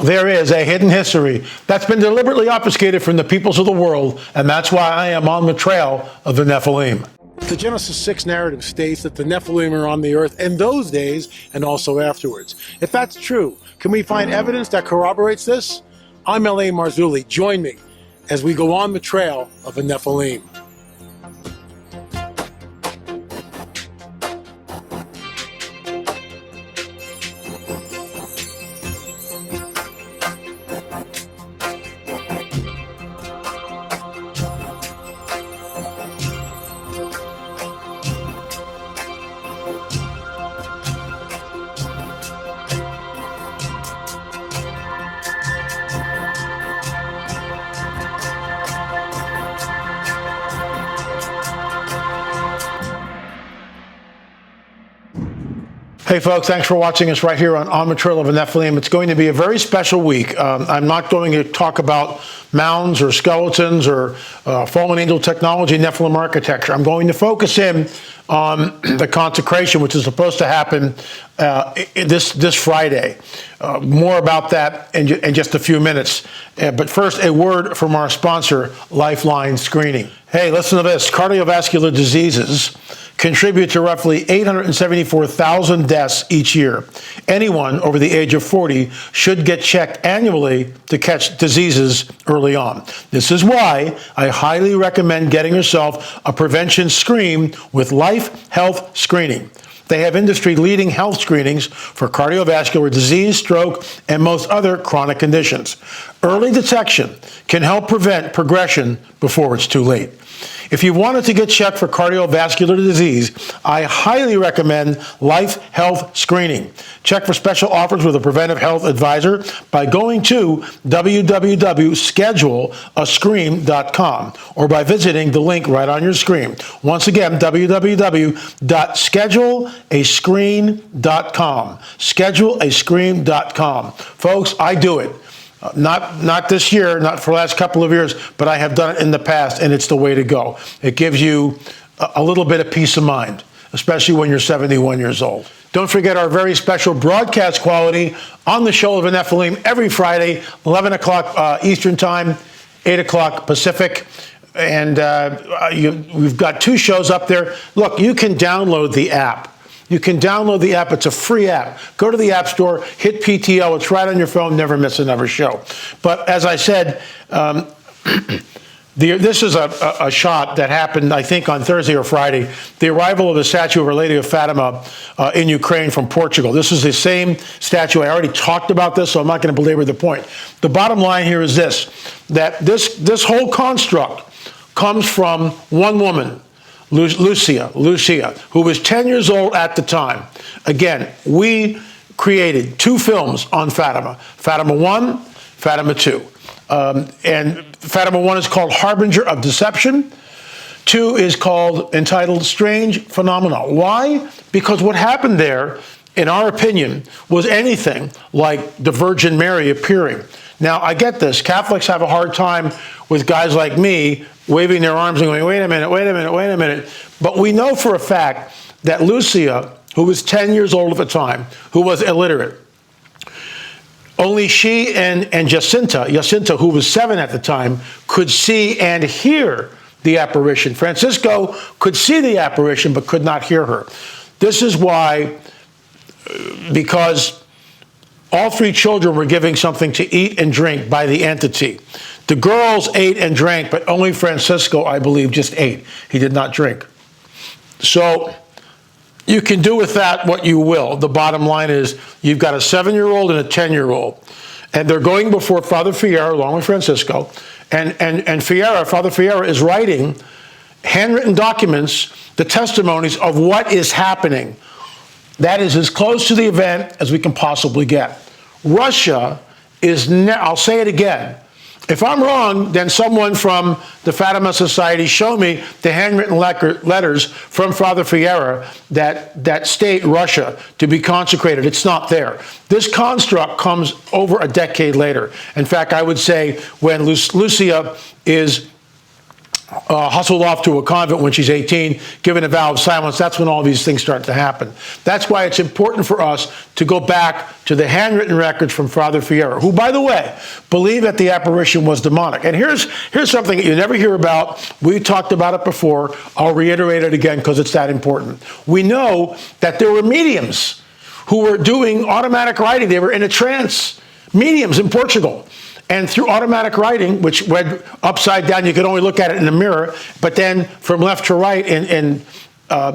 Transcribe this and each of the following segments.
There is a hidden history that's been deliberately obfuscated from the peoples of the world, and that's why I am on the trail of the Nephilim. The Genesis 6 narrative states that the Nephilim are on the earth in those days and also afterwards. If that's true, can we find evidence that corroborates this? I'm L.A. Marzulli. Join me as we go on the trail of the Nephilim. Hey folks, thanks for watching us right here on the Trail of the Nephilim. It's going to be a very special week. I'm not going to talk about mounds or skeletons or fallen angel technology, Nephilim architecture. I'm going to focus in on the consecration, which is supposed to happen this Friday. More about that in just a few minutes. But first, a word from our sponsor, Lifeline Screening. Hey, listen to this. Cardiovascular diseases contribute to roughly 874,000 deaths each year. Anyone over the age of 40 should get checked annually to catch diseases early on. This is why I highly recommend getting yourself a prevention screen with Life Health Screening. They have industry-leading health screenings for cardiovascular disease, stroke, and most other chronic conditions. Early detection can help prevent progression before it's too late. If you wanted to get checked for cardiovascular disease, I highly recommend Life Health Screening. Check for special offers with a preventive health advisor by going to www.scheduleascreen.com or by visiting the link right on your screen. Once again, www.scheduleascreen.com. Scheduleascreen.com. Folks, I do it. Not this year, not for the last couple of years, but I have done it in the past, and it's the way to go. It gives you a little bit of peace of mind, especially when you're 71 years old. Don't forget our very special broadcast quality on the show of the Nephilim every Friday, 11 o'clock Eastern Time, 8 o'clock Pacific. And we've got 2 shows up there. Look, you can download the app. You can download the app. It's a free app. Go to the App Store, hit PTO. It's right on your phone. Never miss another show. But as I said, this is a shot that happened, I think, on Thursday or Friday. The arrival of the statue of Our Lady of Fatima in Ukraine from Portugal. This is the same statue. I already talked about this, so I'm not going to belabor the point. The bottom line here is this, that this whole construct comes from one woman, Lucia, who was 10 years old at the time. Again, we created 2 films on Fatima. Fatima 1, Fatima 2. And Fatima 1 is called Harbinger of Deception. 2 is entitled Strange Phenomena. Why? Because what happened there, in our opinion, was anything like the Virgin Mary appearing. Now, I get this. Catholics have a hard time with guys like me waving their arms and going, wait a minute, wait a minute, wait a minute. But we know for a fact that Lucia, who was 10 years old at the time, who was illiterate, only she and Jacinta, who was 7 at the time, could see and hear the apparition. Francisco could see the apparition but could not hear her. This is why, because all 3 children were giving something to eat and drink by the entity. The girls ate and drank, but only Francisco, I believe, just ate. He did not drink. So you can do with that what you will. The bottom line is you've got a 7-year-old and a 10-year-old. And they're going before Father Fierro, along with Francisco. And Father Fierro is writing handwritten documents, the testimonies of what is happening. That is as close to the event as we can possibly get. Russia is, I'll say it again. If I'm wrong, then someone from the Fatima Society show me the handwritten letters from Father Fierro that state Russia to be consecrated. It's not there. This construct comes over a decade later. In fact, I would say when Lucia is hustled off to a convent when she's 18, given a vow of silence. That's when all these things start to happen. That's why it's important for us to go back to the handwritten records from Father Fierro, who, by the way, believed that the apparition was demonic. And here's something that you never hear about. We talked about it before. I'll reiterate it again because it's that important. We know that there were mediums who were doing automatic writing. They were in a trance. Mediums in Portugal. And through automatic writing, which read upside down, you could only look at it in a mirror, but then from left to right, and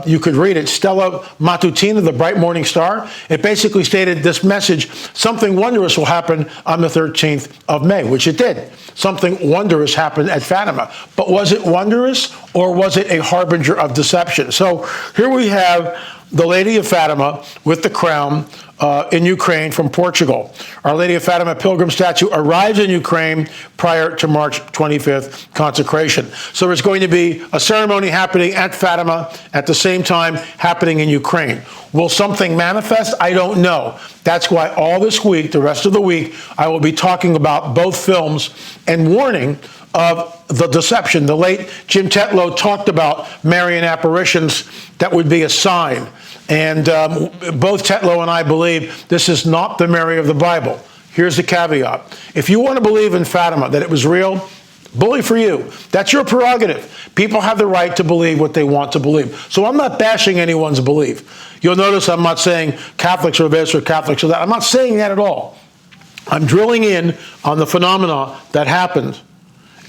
you could read it, Stella Matutina, the bright morning star. It basically stated this message: something wondrous will happen on the 13th of May, which it did. Something wondrous happened at Fatima. But was it wondrous, or was it a harbinger of deception? So here we have the Lady of Fatima with the crown in Ukraine from Portugal. Our Lady of Fatima pilgrim statue arrives in Ukraine prior to March 25th consecration. So there's going to be a ceremony happening at Fatima at the same time happening in Ukraine. Will something manifest? I don't know. That's why all this week, the rest of the week, I will be talking about both films and warning of the deception. The late Jim Tetlow talked about Marian apparitions that would be a sign. And both Tetlow and I believe this is not the Mary of the Bible. Here's the caveat. If you want to believe in Fatima, that it was real, bully for you. That's your prerogative. People have the right to believe what they want to believe. So I'm not bashing anyone's belief. You'll notice I'm not saying Catholics are this or Catholics are that. I'm not saying that at all. I'm drilling in on the phenomena that happened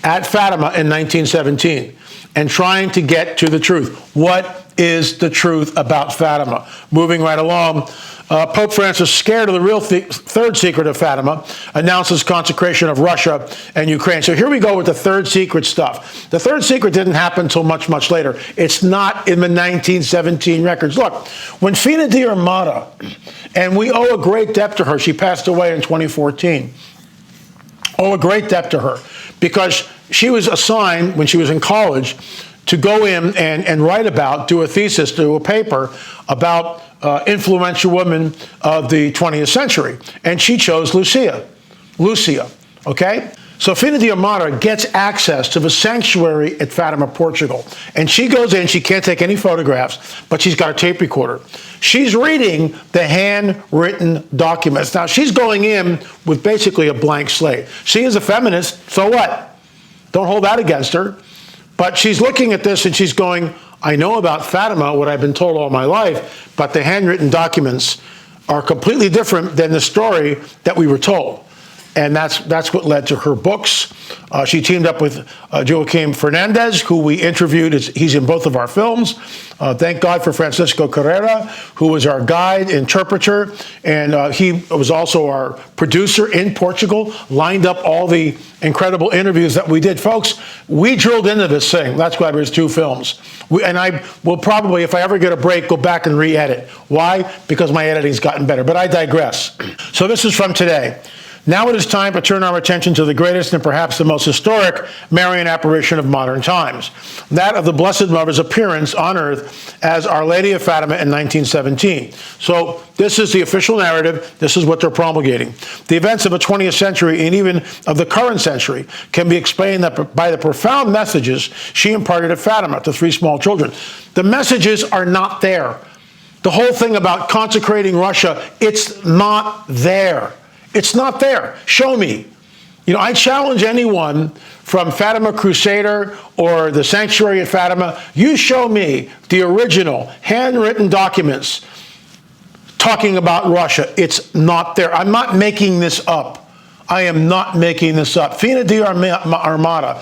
at Fatima in 1917 and trying to get to the truth. What is the truth about Fatima? Moving right along, Pope Francis, scared of the real third secret of Fatima, announces consecration of Russia and Ukraine. So here we go with the third secret stuff. The third secret didn't happen until much, much later. It's not in the 1917 records. Look, when Fina di Armata, and we owe a great debt to her, she passed away in 2014, owe a great debt to her, because she was assigned when she was in college to go in and write about, do a thesis, do a paper about influential women of the 20th century. And she chose Lucia, okay? So Fina di Armata gets access to the sanctuary at Fatima, Portugal. And she goes in, she can't take any photographs, but she's got a tape recorder. She's reading the handwritten documents. Now, she's going in with basically a blank slate. She is a feminist, so what? Don't hold that against her. But she's looking at this and she's going, I know about Fatima, what I've been told all my life, but the handwritten documents are completely different than the story that we were told. And that's what led to her books. She teamed up with Joaquim Fernandez, who we interviewed. He's in both of our films. Thank God for Francisco Carrera, who was our guide, interpreter, and he was also our producer in Portugal, lined up all the incredible interviews that we did. Folks, we drilled into this thing. That's why there's two films. And I will probably, if I ever get a break, go back and re-edit. Why? Because my editing's gotten better. But I digress. So this is from today. Now it is time to turn our attention to the greatest and perhaps the most historic Marian apparition of modern times, that of the Blessed Mother's appearance on earth as Our Lady of Fatima in 1917. So this is the official narrative. This is what they're promulgating. The events of the 20th century and even of the current century can be explained by the profound messages she imparted at Fatima to three small children. The messages are not there. The whole thing about consecrating Russia, it's not there. It's not there. Show me. You know, I challenge anyone from Fatima Crusader or the Sanctuary at Fatima, you show me the original handwritten documents talking about Russia. It's not there. I'm not making this up. I am not making this up. Fina di Armata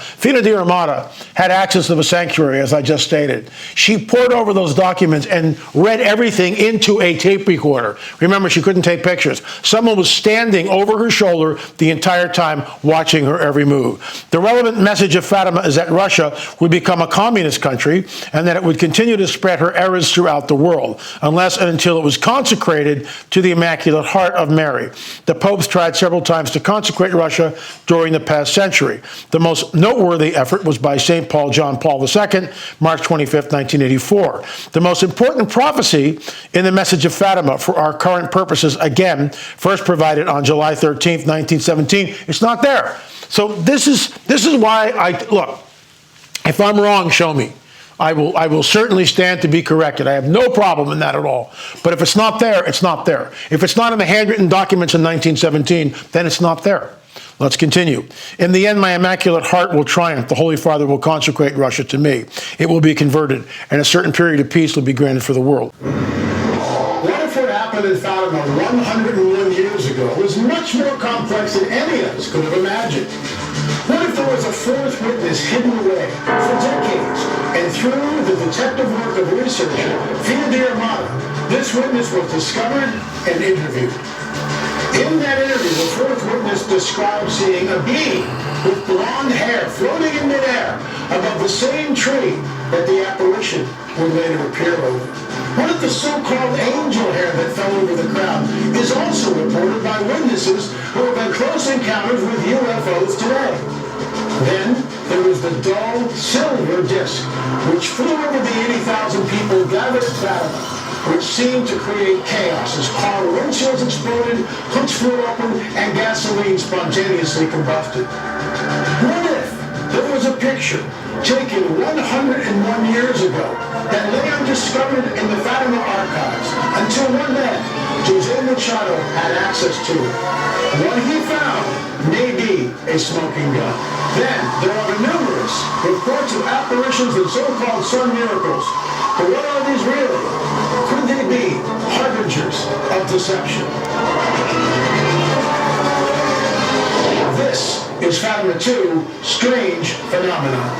had access to the sanctuary, as I just stated. She poured over those documents and read everything into a tape recorder. Remember, she couldn't take pictures. Someone was standing over her shoulder the entire time, watching her every move. The relevant message of Fatima is that Russia would become a communist country and that it would continue to spread her errors throughout the world, unless and until it was consecrated to the Immaculate Heart of Mary. The popes tried several times to consecrate Russia during the past century. The most noteworthy effort was by St. John Paul II, March 25, 1984. The most important prophecy in the message of Fatima for our current purposes, again, first provided on July 13, 1917, it's not there. So this is why look, If I'm wrong, show me. I will certainly stand to be corrected. I have no problem in that at all. But if it's not there, it's not there. If it's not in the handwritten documents in 1917, then it's not there. Let's continue. In the end, my immaculate heart will triumph. The Holy Father will consecrate Russia to me. It will be converted, and a certain period of peace will be granted for the world. What if what happened in Fatima 101 years ago was much more complex than any of us could have imagined? What if there was a fourth witness hidden away for decades, and through the detective work of researcher Fina Diarmata, this witness was discovered and interviewed? In that interview, the fourth witness described seeing a being with blonde hair floating in midair above the same tree that the apparition would later appear over. What if the so-called angel hair that fell over the crowd is also reported by witnesses who have had close encounters with UFOs today? Then there was the dull silver disc, which flew over the 80,000 people gathered at Fatima, which seemed to create chaos as car windshields exploded, hoods flew open, and gasoline spontaneously combusted. What if there was a picture taken 101 years ago that lay undiscovered in the Fatima archives until one man, Jose Machado, had access to it? What he found may be a smoking gun. Then there are numerous reports of apparitions and so-called sun miracles. But what are these really? Could they be harbingers of deception? This is Fatima 2, Strange Phenomenon.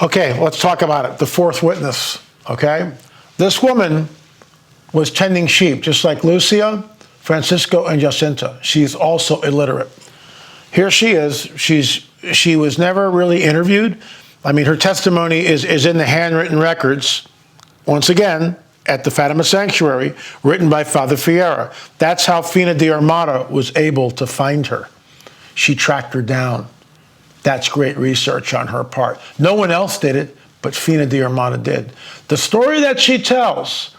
Okay, let's talk about it. The fourth witness, okay? This woman was tending sheep, just like Lucia, Francisco, and Jacinta. She's also illiterate. Here she is. She was never really interviewed. I mean, her testimony is in the handwritten records, once again, at the Fatima Sanctuary, written by Father Fiera. That's how Fina Diarmata was able to find her. She tracked her down. That's great research on her part. No one else did it, but Fina Diarmata did. The story that she tells,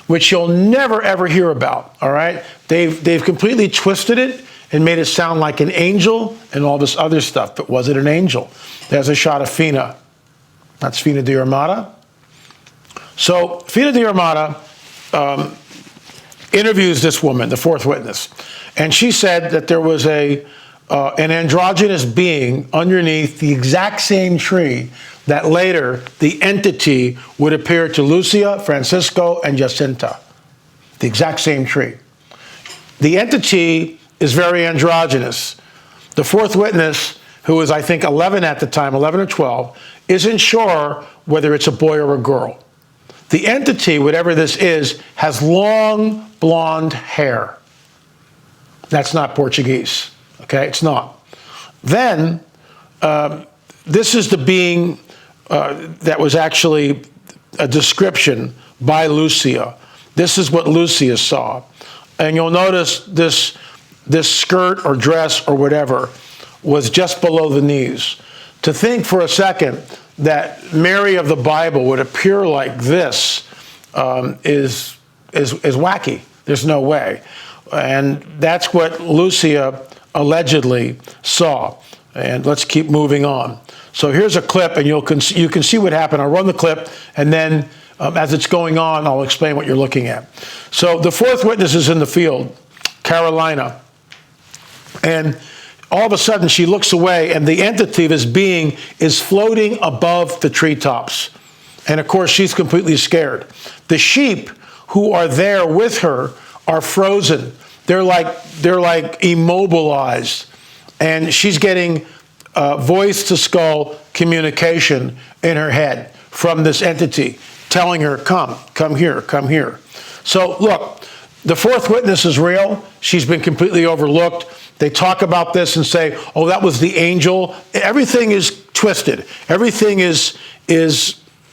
which you'll never, ever hear about, all right? They've completely twisted it and made it sound like an angel and all this other stuff, but was it an angel? There's a shot of Fina. That's Fina Diarmata. So Fina Diarmata interviews this woman, the fourth witness, and she said that there was an androgynous being underneath the exact same tree that later the entity would appear to Lucia, Francisco, and Jacinta. The exact same tree. The entity is very androgynous. The fourth witness, who was, I think, 11 at the time, 11 or 12, isn't sure whether it's a boy or a girl. The entity, whatever this is, has long blonde hair. That's not Portuguese, okay? It's not. Then, this is the being that was actually a description by Lucia. This is what Lucia saw. And you'll notice this skirt or dress or whatever was just below the knees. To think for a second that Mary of the Bible would appear like this is wacky. There's no way. And that's what Lucia allegedly saw. And let's keep moving on. So here's a clip, and you can see what happened. I'll run the clip, and then as it's going on, I'll explain what you're looking at. So the fourth witness is in the field, Carolina. And all of a sudden, she looks away, and the entity, this being, is floating above the treetops. And of course, she's completely scared. The sheep who are there with her are frozen. They're like immobilized. And she's getting voice-to-skull communication in her head from this entity, telling her, come here, come here. So look, the fourth witness is real. She's been completely overlooked. They talk about this and say, oh, that was the angel. Everything is twisted. Everything is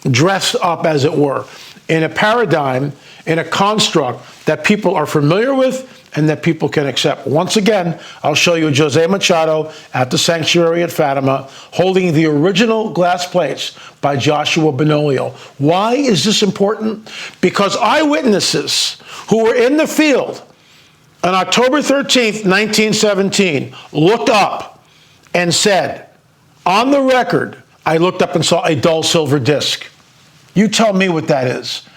dressed up, as it were, in a paradigm, in a construct that people are familiar with and that people can accept. Once again, I'll show you Jose Machado at the sanctuary at Fatima holding the original glass plates by Joshua Benolio. Why is this important? Because eyewitnesses who were in the field on October 13th, 1917, looked up and said, on the record, I looked up and saw a dull silver disc. You tell me what that is.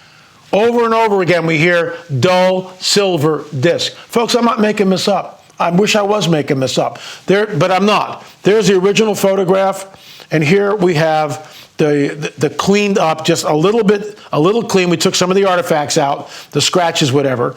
Over and over again, we hear dull silver disc. Folks, I'm not making this up. I wish I was making this up, but I'm not. There's the original photograph, and here we have the cleaned up, just a little clean. We took some of the artifacts out, the scratches, whatever.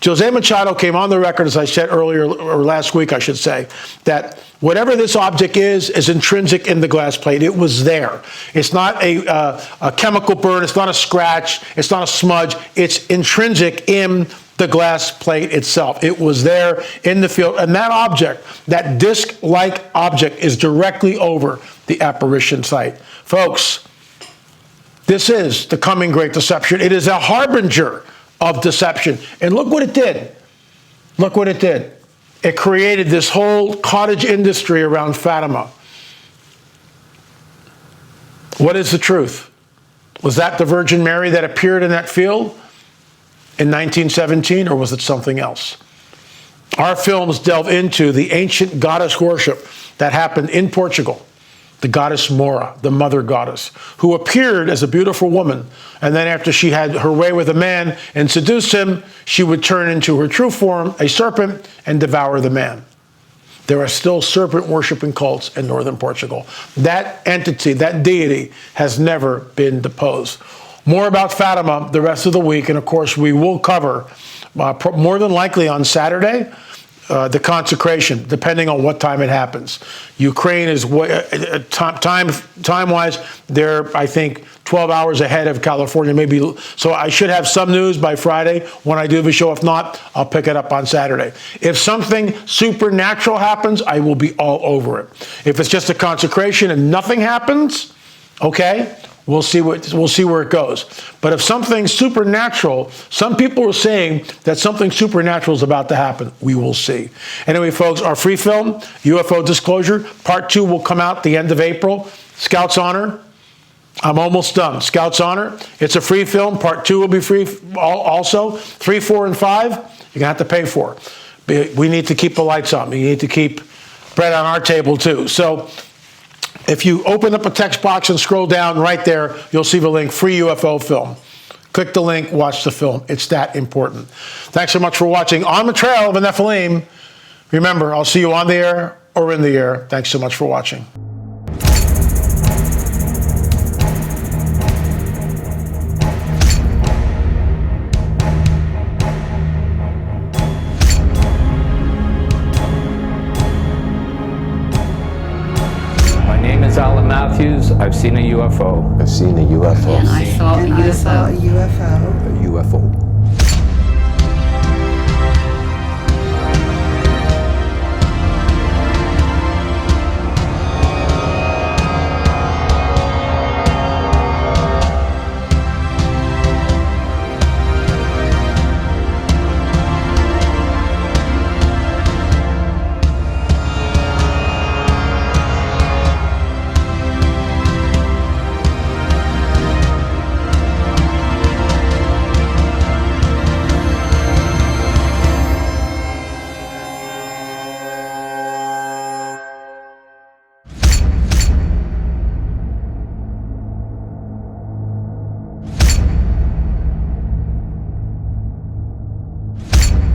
Jose Machado came on the record, as I said earlier, or last week, I should say, that whatever this object is intrinsic in the glass plate. It was there. It's not a chemical burn. It's not a scratch. It's not a smudge. It's intrinsic in the glass plate itself. It was there in the field. And that object, that disc-like object, is directly over the apparition site. Folks, this is the coming great deception. It is a harbinger of deception. And look what it did. Look what it did. It created this whole cottage industry around Fatima. What is the truth? Was that the Virgin Mary that appeared in that field in 1917, or was it something else? Our films delve into the ancient goddess worship that happened in Portugal. The goddess Mora, the mother goddess, who appeared as a beautiful woman. And then after she had her way with a man and seduced him, she would turn into her true form, a serpent, and devour the man. There are still serpent-worshiping cults in northern Portugal. That entity, that deity, has never been deposed. More about Fatima the rest of the week, and of course we will cover, more than likely on Saturday, the consecration, depending on what time it happens. Ukraine is time-wise, they're, I think, 12 hours ahead of California, maybe. So I should have some news by Friday when I do the show. If not, I'll pick it up on Saturday. If something supernatural happens, I will be all over it. If it's just a consecration and nothing happens, okay, we'll see where it goes. But if something supernatural, some people are saying that something supernatural is about to happen. We will see. Anyway, folks, our free film, UFO Disclosure, Part 2 will come out the end of April. Scout's Honor. I'm almost done. Scout's Honor. It's a free film. Part 2 will be free also. 3, 4, and 5, you're going to have to pay for. We need to keep the lights on. We need to keep bread on our table, too. So if you open up a text box and scroll down right there, you'll see the link, free UFO film. Click the link, watch the film. It's that important. Thanks so much for watching On the Trail of the Nephilim. Remember, I'll see you on the air or in the air. Thanks so much for watching. Matthews, I've seen a UFO. I've seen a UFO. And I saw a UFO. A UFO.